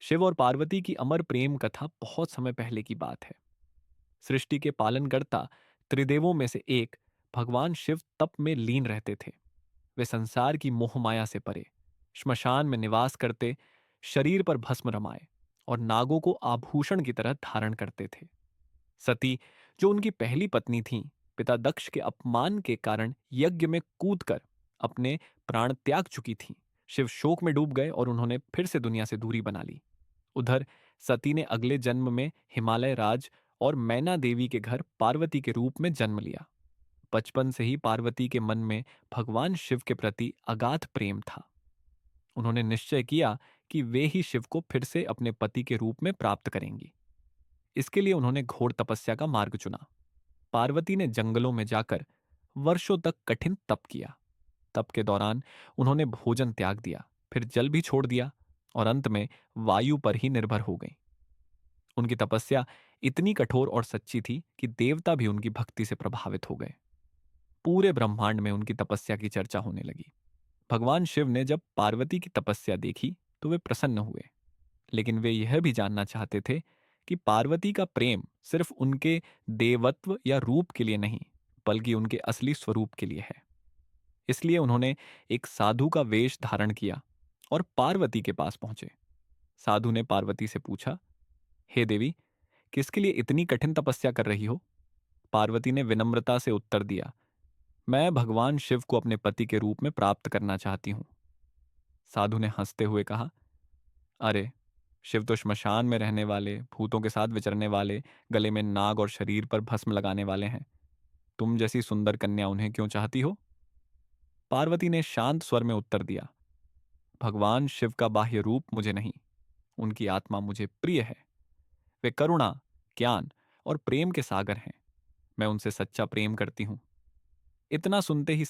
शिव और पार्वती की अमर प्रेम कथा बहुत समय पहले की बात है। सृष्टि के पालनकर्ता त्रिदेवों में से एक भगवान शिव तप में लीन रहते थे। वे संसार की मोह माया से परे श्मशान में निवास करते, शरीर पर भस्म रमाए और नागों को आभूषण की तरह धारण करते थे। सती, जो उनकी पहली पत्नी थीं, पिता दक्ष के अपमान के कारण यज्ञ में कूदकर अपने प्राण त्याग चुकी थीं। शिव शोक में डूब गए और उन्होंने फिर से दुनिया से दूरी बना ली। उधर सती ने अगले जन्म में हिमालय राज और मैना देवी के घर पार्वती के रूप में जन्म लिया। बचपन से ही पार्वती के मन में भगवान शिव के प्रति अगाध प्रेम था। उन्होंने निश्चय किया कि वे ही शिव को फिर से अपने पति के रूप में प्राप्त करेंगी। इसके लिए उन्होंने घोर तपस्या का मार्ग चुना। पार्वती ने जंगलों में जाकर वर्षों तक कठिन तप किया। तप के दौरान उन्होंने भोजन त्याग दिया, फिर जल भी छोड़ दिया और अंत में वायु पर ही निर्भर हो गई। उनकी तपस्या इतनी कठोर और सच्ची थी कि देवता भी उनकी भक्ति से प्रभावित हो गए। पूरे ब्रह्मांड में उनकी तपस्या की चर्चा होने लगी। भगवान शिव ने जब पार्वती की तपस्या देखी तो वे प्रसन्न हुए, लेकिन वे यह भी जानना चाहते थे कि पार्वती का प्रेम सिर्फ उनके देवत्व या रूप के लिए नहीं, बल्कि उनके असली स्वरूप के लिए है। इसलिए उन्होंने एक साधु का वेश धारण किया और पार्वती के पास पहुंचे। साधु ने पार्वती से पूछा, हे देवी, किसके लिए इतनी कठिन तपस्या कर रही हो? पार्वती ने विनम्रता से उत्तर दिया, मैं भगवान शिव को अपने पति के रूप में प्राप्त करना चाहती हूँ। साधु ने हंसते हुए कहा, अरे, शिव तो श्मशान में रहने वाले, भूतों के साथ विचरने वाले, गले में नाग और शरीर पर भस्म लगाने वाले हैं। तुम जैसी सुंदर कन्या उन्हें क्यों चाहती हो? पार्वती ने शांत स्वर में उत्तर दिया, भगवान शिव का बाह्य रूप मुझे नहीं, उनकी आत्मा मुझे प्रिय है। वे करुणा, ज्ञान और प्रेम के सागर हैं। मैं उनसे सच्चा प्रेम करती हूँ। इतना सुनते ही